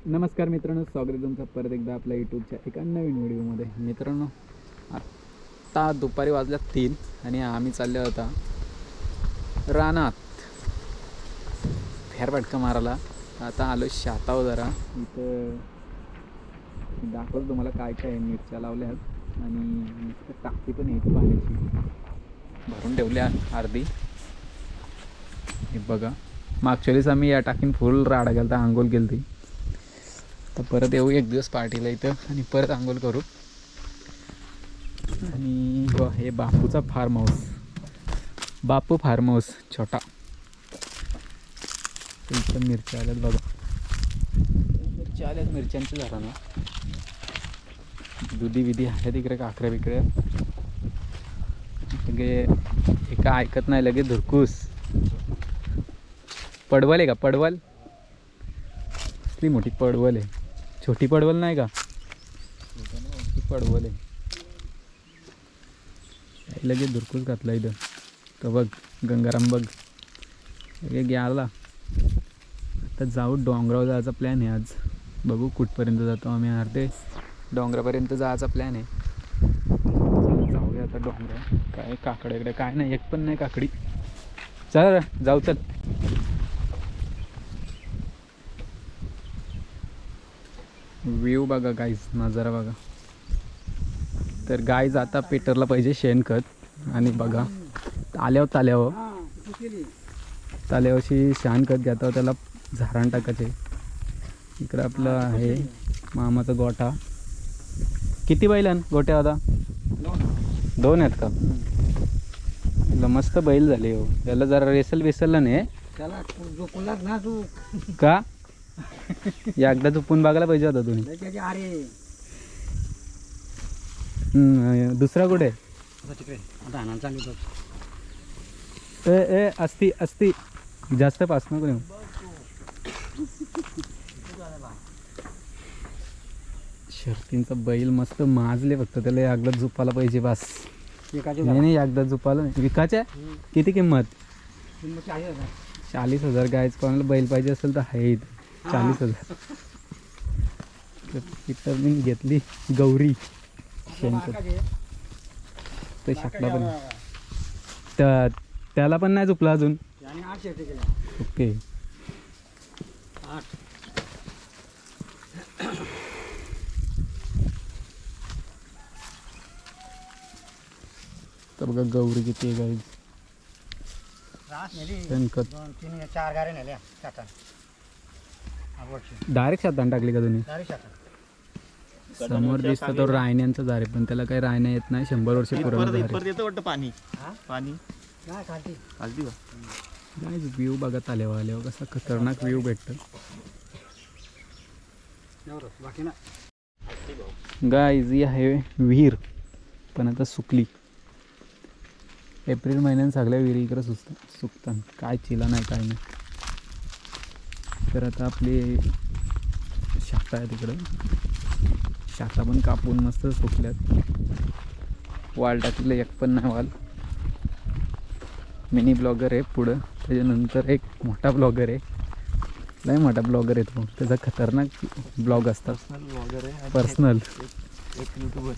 नमस्कार मित्रांनो, स्वागत आहे तुमचं परत एकदा आपल्या यूट्यूबच्या एका नवीन व्हिडिओमध्ये. मित्रांनो, आत्ता दुपारी वाजल्या 3 आणि आम्ही चाललो होता रानात फेरफटका मारायला. आता आलो शाताव जरा इथं दाखवतो तुम्हाला काय काय मिरच्या लावल्यात आणि टाकी पण येते पाण्याची भरून ठेवल्या अर्धी. हे बघा, मागच्या वेळेस आम्ही या टाकीन फुल राडा गेला तर आंघोळ केली ती. तर परत येऊ एक दिवस पार्टीला इथं आणि परत आंघोळ करू. आणि हे बापूचा फार्म हाऊस, बापू फार्म हाऊस छोटा. इथं मिरच्या आल्यात बघा, मिरच्या आल्यात, मिरच्यांची झाडं ना. दुधी विधी आहेत इकडे, काकऱ्या बिकऱ्या. लगे एका ऐकत नाही, लगे धुरकूस. पडवल आहे का? पडवल असली मोठी पडवल आहे, छोटी पडवल नाही का? मोठी पडवल आहे. लगे धुरकूस घातला इथं. तर बघ गंगाराम, बघ लगे गेला. आता जाऊ डोंगरावर जायचा प्लॅन आहे आज. बघू कुठपर्यंत जातो आम्ही. अर्धे डोंगरापर्यंत जायचा प्लॅन आहे. जाऊया आता डोंगरावर. काय काकड्याकडे काय नाही, एक पण नाही काकडी. चल जाऊ, चल. व्ह्यू बघा गाईज, नजारा बघा. तर गाईज आता पेटरला पाहिजे शेणखत. आणि बघा ताल्यावरशी शेणखत घेतो, त्याला झाराण टाकायचे. इकडं आपलं आहे मामाचा गोठा. किती बैल गोट्या आता? 2 आहेत का? मस्त बैल झाले हो. त्याला जरा रेसल बेसलला नाही का? एकदा झोपून बघायला पाहिजे होता तुम्ही. दुसरा कुठे? असती असती, जास्त पास नको नेऊ. शर्तींचा बैल मस्त माजले, फक्त त्याला एकदा झोपायला पाहिजे बस. नाही एकदा झोपायला नाही. विकायच्या किती किंमत? 40,000. गायच कोणाला बैल पाहिजे असेल तर आहे 40,000. तर मी घेतली गौरी शेणखत. ते शकला पण त्याला पण नाही झोपला अजून. ओके. तर बघा गौरी किती आहे गाईज. शेणखत 4 गाड्या नेल्या डायरेक्ट शेतात टाकली का तुम्ही? समोर दिसतं तो रायण्यांचा झाड आहे, पण त्याला काही रायण्या येत नाही. 100 वर्ष पुराण पाणी पाणी गाईज. व्ह्यू बघत आल्यावर कसा खतरनाक व्ह्यू भेटतं गाईज. ही आहे विहीर, पण आता सुकली. एप्रिल महिन्यात सगळ्या विहिरी इकडं सुकतात. काय चिला नाही, काय नाही. तर आता आपली शाखा आहे तिकडं, शाखा पण कापून मस्त सुकल्यात. वाल टाकलेलं एक पण नाही वाल. मिनी ब्लॉगर आहे पुढं, त्याच्यानंतर एक मोठा ब्लॉगर आहे. लय मोठा ब्लॉगर आहे तो, त्याचा खतरनाक ब्लॉग असतात. पर्सनल एक यूट्यूबर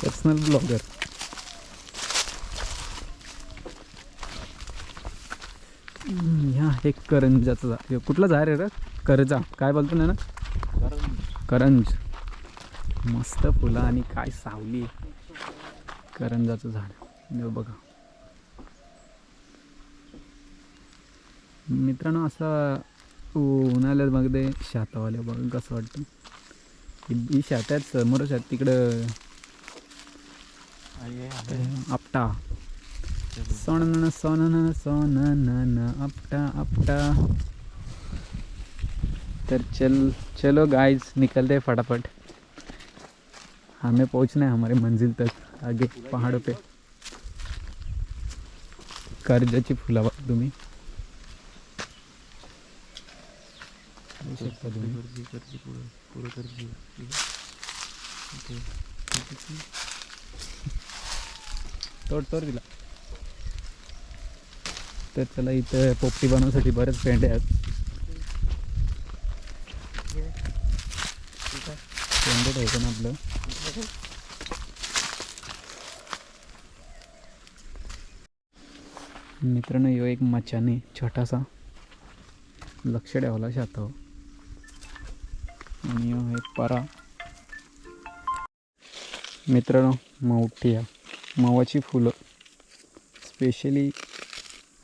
पर्सनल ब्लॉगर. ह्या एक करंजाचं झाड. कुठलं झाड आहे रे? करजा काय बोलतो ना? करंज. मस्त फुलं आणि काय सावली. करंजाचं झाड बघा मित्रांनो. असं उन्हाळ्यात बघ ते शातावाल्या बघा कसं वाटतं. ही शात आहेत समोर शात, तिकडं आपटा. सोन सोन सोन आपटा आपटा. तर चलो गाइस, निकलते फटाफट. हमें पहुंचना है हमारे मंजिल तक. आगे पहाड़ों पे कर्जाची फुलं बघा तुम्ही. तोड दिला. तर चला, इथं पोपटी बनवण्यासाठी बरेच पेंडे आहेत. शेंड ठेवतो ना आपलं. मित्रांनो ह्यो एक मचाने छोटासा लक्ष ठेवला शाताव आणि ह्यो एक परा. मित्रांनो मावठी आहे, मावाची फुलं स्पेशली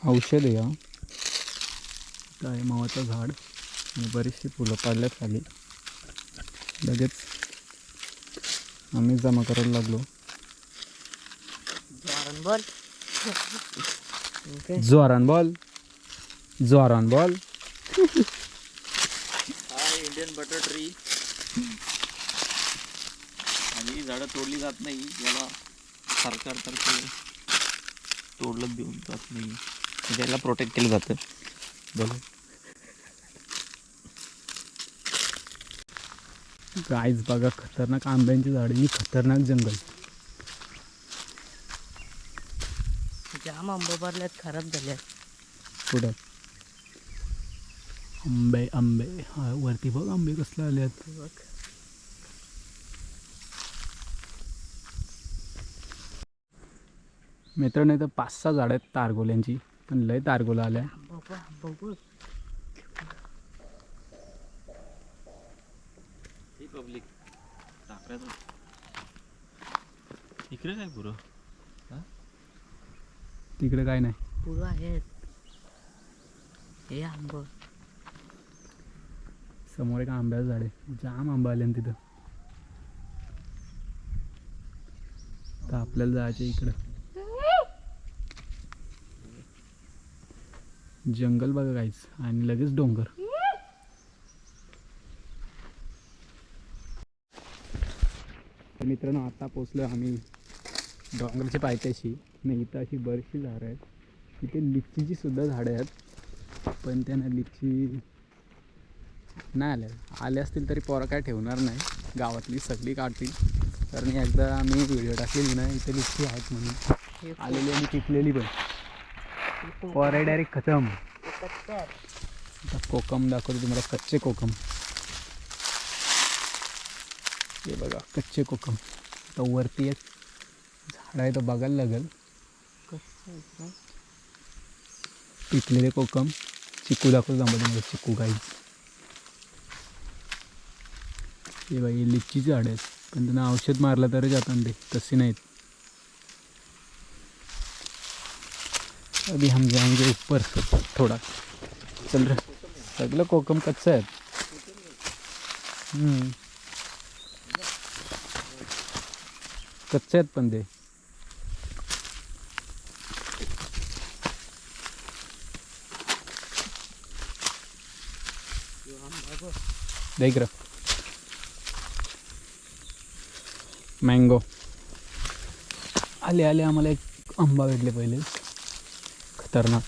औषध आहे. हा काय मावाचं झाड आणि बरीचशी फुलं पाडल्यात खाली. लगेच आम्ही जमा करायला लागलो. जोरान बॉल जोरान बॉल. हा इंडियन बटर ट्री. आणि ही झाडं तोडली जात नाही, याला सरकारतर्फे तोडलं देऊन जात नाही, त्याला प्रोटेक्ट केलं जातं. बोला गाईज बघा, खतरनाक आंब्यांची झाडे आणि खतरनाक जंगल. जाम आंबे भरल्यात, खराब झाल्यात. कुठं आंबे आंबे हा वरती बघ आंबे कसले आल्यात. बघ मित्रांनो इथं 5-6 झाडं आहेत तारगोल्यांची, पण लय तारगोला आल्या. बाबा बघू. ही पब्लिक टाकऱ्याचं इकडे काय पुरं. तिकडे काय नाही. पुरं आहेत हे आंब. समोर एक आंब्याचं झाड आहे, जाम आंबा आले तिथं. तर आपल्याला जायचं इकडं. जंगल बघा काहीच आणि लगेच डोंगर. मित्रांनो आता पोचलो आम्ही डोंगराच्या पायथ्याशी. नाही इथं अशी बरीचशी झाडं आहेत. इथे लिचीची सुद्धा झाडं आहेत, पण त्यांना लिची नाही आल्या असतील तरी पोरं काय ठेवणार नाही, गावातली सगळी काढतील. कारण एकदा आम्ही व्हिडिओ टाकलेली ना इथे लिची आहेत म्हणून, आलेली आणि पिकलेली पण. पोरं डायरेक्ट खतम. आता कोकम दाखवतो तुम्हाला, कच्चे कोकम. हे बघा कच्चे कोकम. तर वरती एक झाड आहे, तर बघायला लागेल. पिकलेले कोकम. चिकू दाखवतो तुम्हाला, चिकू काही. हे बघा हे लिचीची झाडं आहेत, पण त्यांना औषध मारलं तरच जातात ते, तसे नाहीत. अभी हम जाएंगे ऊपर थोड़ा. चल रहा सगळं कोकम कच्चं आहेत. कच्चे आहेत पण ते. देख रहा मँगो आले आले. आम्हाला एक आंबा भेटले पहिले, खतरनाक.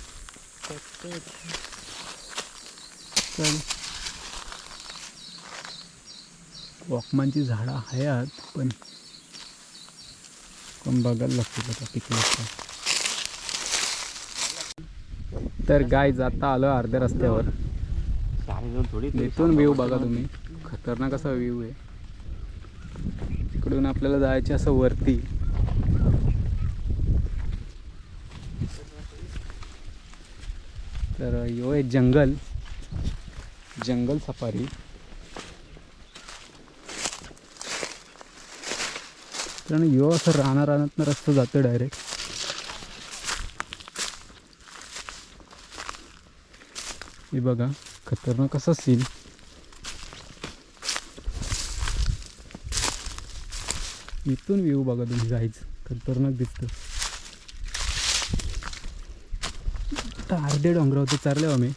तर वॉकमॅनची झाडं आहेत, पण बघायला लागते आता पिकलं. तर गाईज आता आलो अर्ध्या रस्त्यावर. इथून व्ह्यू बघा तुम्ही, खतरनाक असा व्ह्यू आहे. तिकडून आपल्याला जायचे असं वरती. तर यो आहे जंगल सफारी. कारण यो असं रानात रस्ता जातो डायरेक्ट. हे बघा खतरनाक असा सीन. इथून व्ह्यू बघा तुम्ही जायचं, खतरनाक दिसतं. आता अर्धे डोंगरावरती चाललो आम्ही.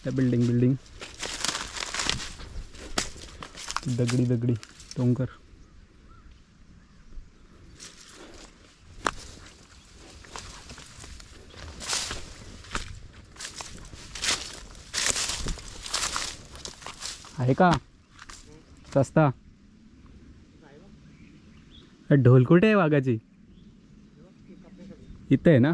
त्या बिल्डिंग दगडी डोंगर. आहे का रस्ता? ढोल कुठे आहे वाघाची? इथं आहे ना.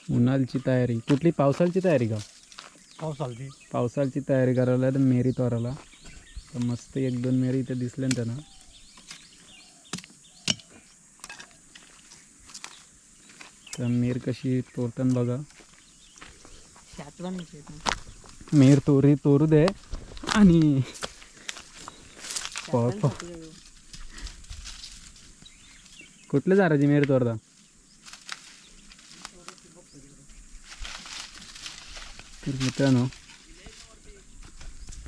उन्हाळची तयारी कुठली पावसाळची तयारी का पावसाळची पावसाळची तयारी करायला तर मेरी तोराला तर मस्त एक दोन मेरी इथे दिसले ना त्यांना तर मेर कशी तोरताना बघा शातवा नाही मेर तोरू दे आणि कुठल्या झाडाची मेर तोरता तर मित्रांनो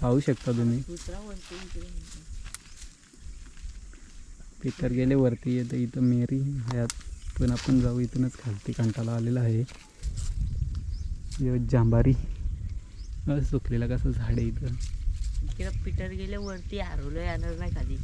पाहू शकता तुम्ही दुसरा वरती इकडे. पीटर गेले वरती येतं इथं मेरी ह्यात पण आपण जाऊ इथूनच खालती कंटाला आलेला आहे जांबारी सुकलेला कसं झाड आहे इथं इकडे पीटर गेले वरती हरवलं येणार नाही खाली